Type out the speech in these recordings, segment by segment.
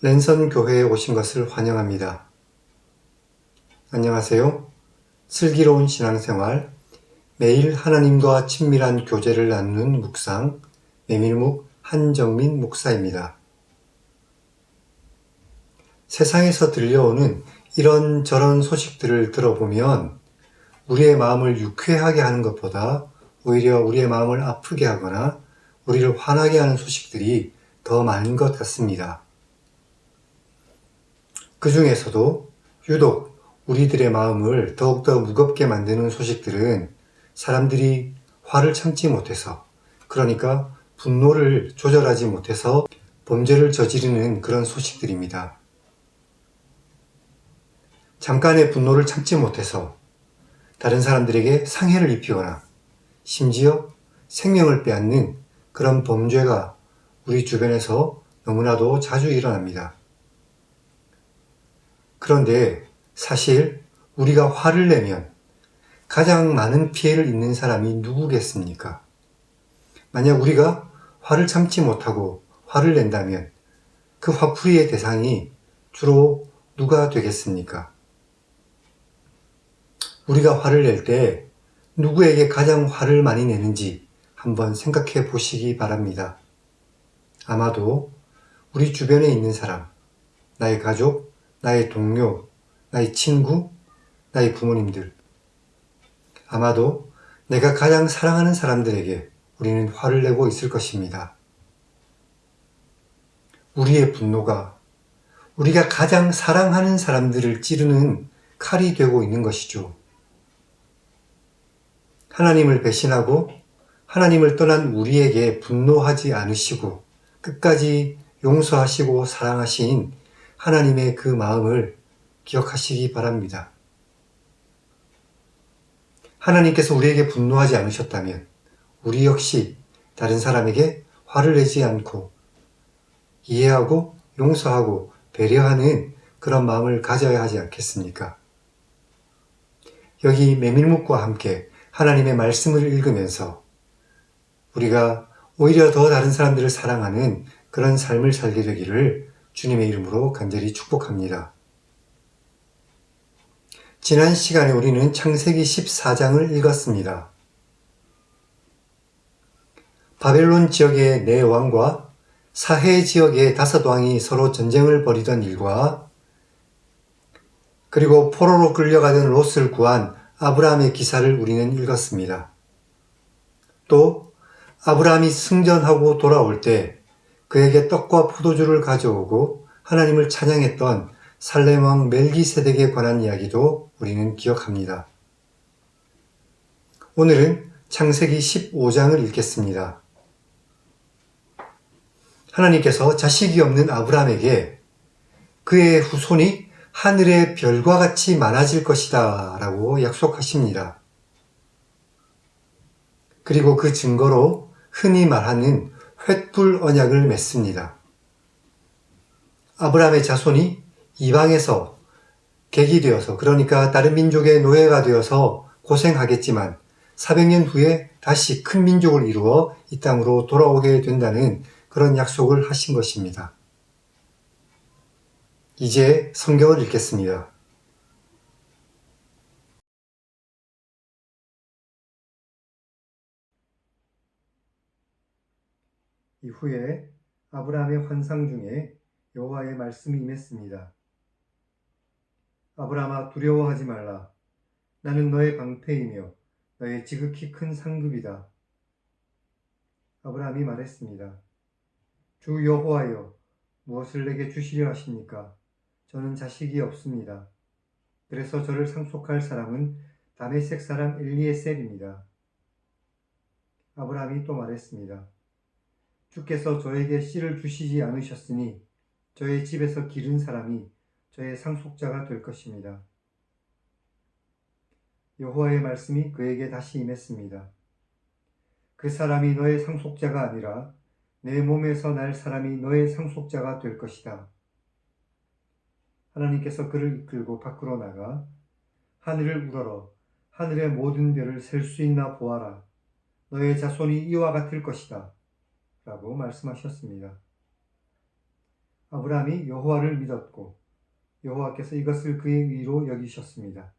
랜선 교회에 오신 것을 환영합니다. 안녕하세요. 슬기로운 신앙생활, 매일 하나님과 친밀한 교제를 나누는 묵상, 메밀묵 한정민 목사입니다. 세상에서 들려오는 이런저런 소식들을 들어보면 우리의 마음을 유쾌하게 하는 것보다 오히려 우리의 마음을 아프게 하거나 우리를 화나게 하는 소식들이 더 많은 것 같습니다. 그 중에서도 유독 우리들의 마음을 더욱더 무겁게 만드는 소식들은 사람들이 화를 참지 못해서, 그러니까 분노를 조절하지 못해서 범죄를 저지르는 그런 소식들입니다. 잠깐의 분노를 참지 못해서 다른 사람들에게 상해를 입히거나 심지어 생명을 빼앗는 그런 범죄가 우리 주변에서 너무나도 자주 일어납니다. 그런데 사실 우리가 화를 내면 가장 많은 피해를 입는 사람이 누구겠습니까? 만약 우리가 화를 참지 못하고 화를 낸다면 그 화풀이의 대상이 주로 누가 되겠습니까? 우리가 화를 낼 때 누구에게 가장 화를 많이 내는지 한번 생각해 보시기 바랍니다. 아마도 우리 주변에 있는 사람, 나의 가족, 나의 동료, 나의 친구, 나의 부모님들, 아마도 내가 가장 사랑하는 사람들에게 우리는 화를 내고 있을 것입니다. 우리의 분노가 우리가 가장 사랑하는 사람들을 찌르는 칼이 되고 있는 것이죠. 하나님을 배신하고 하나님을 떠난 우리에게 분노하지 않으시고 끝까지 용서하시고 사랑하신 하나님의 그 마음을 기억하시기 바랍니다. 하나님께서 우리에게 분노하지 않으셨다면 우리 역시 다른 사람에게 화를 내지 않고 이해하고 용서하고 배려하는 그런 마음을 가져야 하지 않겠습니까? 여기 메밀묵과 함께 하나님의 말씀을 읽으면서 우리가 오히려 더 다른 사람들을 사랑하는 그런 삶을 살게 되기를 주님의 이름으로 간절히 축복합니다. 지난 시간에 우리는 창세기 14장을 읽었습니다. 바벨론 지역의 네 왕과 사해 지역의 5왕이 서로 전쟁을 벌이던 일과 그리고 포로로 끌려가던 롯을 구한 아브라함의 기사를 우리는 읽었습니다. 또 아브라함이 승전하고 돌아올 때 그에게 떡과 포도주를 가져오고 하나님을 찬양했던 살렘 왕 멜기세덱에 관한 이야기도 우리는 기억합니다. 오늘은 창세기 15장을 읽겠습니다. 하나님께서 자식이 없는 아브라함에게 그의 후손이 하늘의 별과 같이 많아질 것이다 라고 약속하십니다. 그리고 그 증거로 흔히 말하는 횃불 언약을 맺습니다. 아브라함의 자손이 이방에서 객이 되어서, 그러니까 다른 민족의 노예가 되어서 고생하겠지만 400년 후에 다시 큰 민족을 이루어 이 땅으로 돌아오게 된다는 그런 약속을 하신 것입니다. 이제 성경을 읽겠습니다. 이후에 아브라함의 환상 중에 여호와의 말씀이 임했습니다. 아브라함아, 두려워하지 말라. 나는 너의 방패이며 너의 지극히 큰 상급이다. 아브라함이 말했습니다. 주 여호와여, 무엇을 내게 주시려 하십니까? 저는 자식이 없습니다. 그래서 저를 상속할 사람은 다메섹 사람 엘리에셀입니다. 아브라함이 또 말했습니다. 주께서 저에게 씨를 주시지 않으셨으니 저의 집에서 기른 사람이 저의 상속자가 될 것입니다. 여호와의 말씀이 그에게 다시 임했습니다. 그 사람이 너의 상속자가 아니라 내 몸에서 날 사람이 너의 상속자가 될 것이다. 하나님께서 그를 이끌고 밖으로 나가 하늘을 우러러 하늘의 모든 별을 셀 수 있나 보아라. 너의 자손이 이와 같을 것이다. 라고 말씀하셨습니다. 아브라함이 여호와를 믿었고 여호와께서 이것을 그의 의로 여기셨습니다.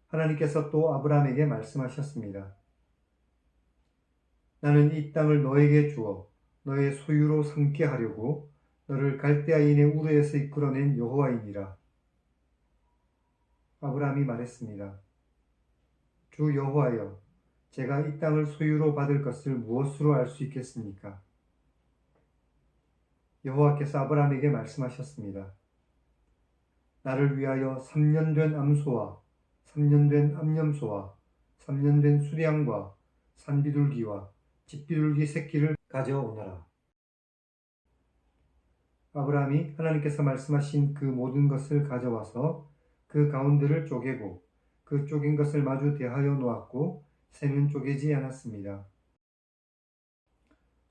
하나님께서 또 아브라함에게 말씀하셨습니다. 나는 이 땅을 너에게 주어 너의 소유로 삼게 하려고 너를 갈대아인의 우르에서 이끌어낸 여호와이니라. 아브라함이 말했습니다. 주 여호와여, 제가 이 땅을 소유로 받을 것을 무엇으로 알 수 있겠습니까? 여호와께서 아브라함에게 말씀하셨습니다. 나를 위하여 3년 된 암소와 3년 된 암염소와 3년 된 수량과 산비둘기와 집비둘기 새끼를 가져오너라. 아브라함이 하나님께서 말씀하신 그 모든 것을 가져와서 그 가운데를 쪼개고 그 쪼갠 것을 마주 대하여 놓았고 새는 쪼개지 않았습니다.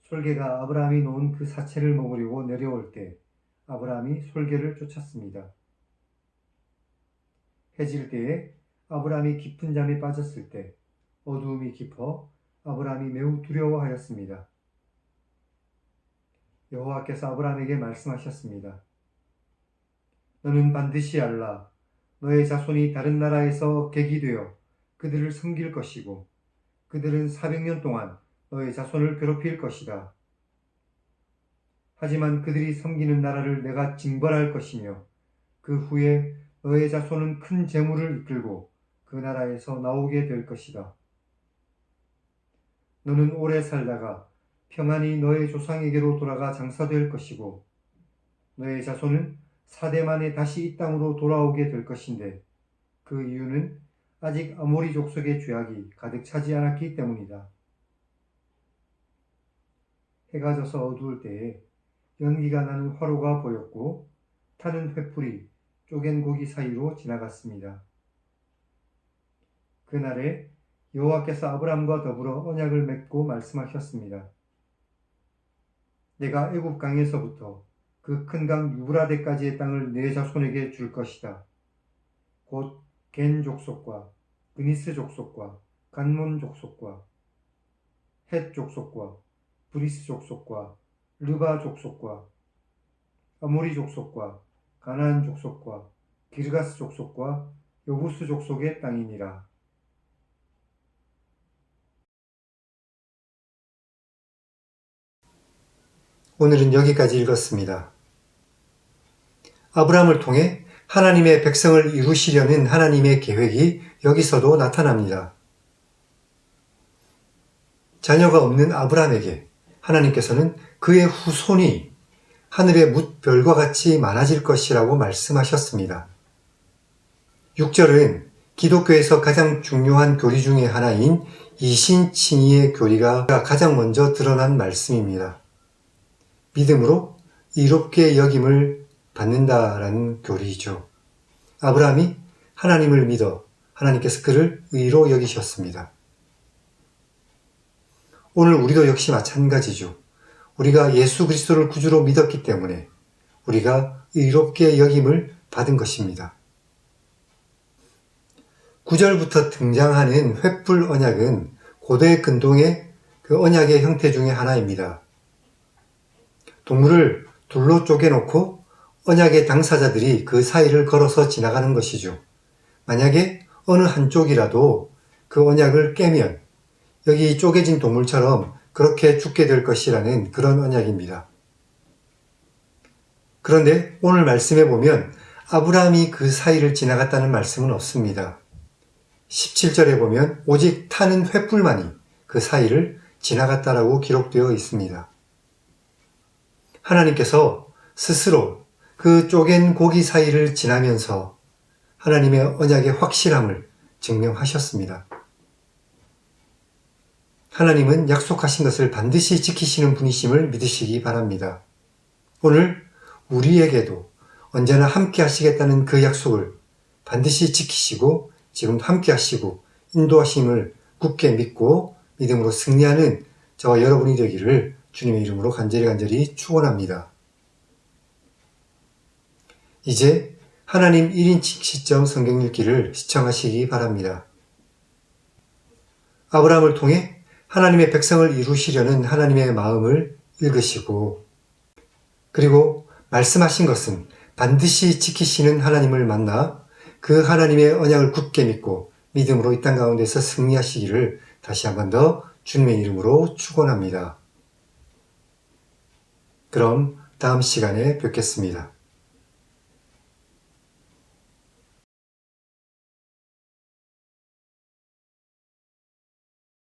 솔개가 아브라함이 놓은 그 사체를 먹으려고 내려올 때 아브라함이 솔개를 쫓았습니다. 해질 때에 아브라함이 깊은 잠에 빠졌을 때 어두움이 깊어 아브라함이 매우 두려워하였습니다. 여호와께서 아브라함에게 말씀하셨습니다. 너는 반드시 알라. 너의 자손이 다른 나라에서 객이 되어 그들을 섬길 것이고 그들은 400년 동안 너의 자손을 괴롭힐 것이다. 하지만 그들이 섬기는 나라를 내가 징벌할 것이며 그 후에 너의 자손은 큰 재물을 이끌고 그 나라에서 나오게 될 것이다. 너는 오래 살다가 평안히 너의 조상에게로 돌아가 장사될 것이고 너의 자손은 4대 만에 다시 이 땅으로 돌아오게 될 것인데 그 이유는 아직 아모리 족속의 죄악이 가득 차지 않았기 때문이다. 해가 져서 어두울 때에 연기가 나는 화로가 보였고 타는 횃불이 쪼갠 고기 사이로 지나갔습니다. 그날에 여호와께서 아브람과 더불어 언약을 맺고 말씀하셨습니다. 내가 애굽 강에서부터 그 큰 강 유브라데까지의 땅을 내 자손에게 줄 것이다. 곧 겐 족속과 그니스 족속과 간몬 족속과 헷 족속과 브리스 족속과 르바 족속과 아모리 족속과 가나안 족속과 기르가스 족속과 여부스 족속의 땅이니라. 오늘은 여기까지 읽었습니다. 아브라함을 통해 하나님의 백성을 이루시려는 하나님의 계획이 여기서도 나타납니다. 자녀가 없는 아브라함에게 하나님께서는 그의 후손이 하늘의 뭇별과 같이 많아질 것이라고 말씀하셨습니다. 6절은 기독교에서 가장 중요한 교리 중의 하나인 이신칭의의 교리가 가장 먼저 드러난 말씀입니다. 믿음으로 의롭게 여김을 받는다라는 교리이죠. 아브라함이 하나님을 믿어 하나님께서 그를 의로 여기셨습니다. 오늘 우리도 역시 마찬가지죠. 우리가 예수 그리스도를 구주로 믿었기 때문에 우리가 의롭게 여김을 받은 것입니다. 9절부터 등장하는 횃불 언약은 고대 근동의 그 언약의 형태 중에 하나입니다. 동물을 둘로 쪼개놓고 언약의 당사자들이 그 사이를 걸어서 지나가는 것이죠. 만약에 어느 한쪽이라도 그 언약을 깨면 여기 쪼개진 동물처럼 그렇게 죽게 될 것이라는 그런 언약입니다. 그런데 오늘 말씀에 보면 아브라함이 그 사이를 지나갔다는 말씀은 없습니다. 17절에 보면 오직 타는 횃불만이 그 사이를 지나갔다라고 기록되어 있습니다. 하나님께서 스스로 그 쪼갠 고기 사이를 지나면서 하나님의 언약의 확실함을 증명하셨습니다. 하나님은 약속하신 것을 반드시 지키시는 분이심을 믿으시기 바랍니다. 오늘 우리에게도 언제나 함께 하시겠다는 그 약속을 반드시 지키시고 지금도 함께 하시고 인도하심을 굳게 믿고 믿음으로 승리하는 저와 여러분이 되기를 주님의 이름으로 간절히 축원합니다. 이제 하나님 1인 시점 성경 읽기를 시청하시기 바랍니다. 아브라함을 통해 하나님의 백성을 이루시려는 하나님의 마음을 읽으시고 그리고 말씀하신 것은 반드시 지키시는 하나님을 만나 그 하나님의 언약을 굳게 믿고 믿음으로 이 땅 가운데서 승리하시기를 다시 한 번 더 주님의 이름으로 축원합니다. 그럼 다음 시간에 뵙겠습니다.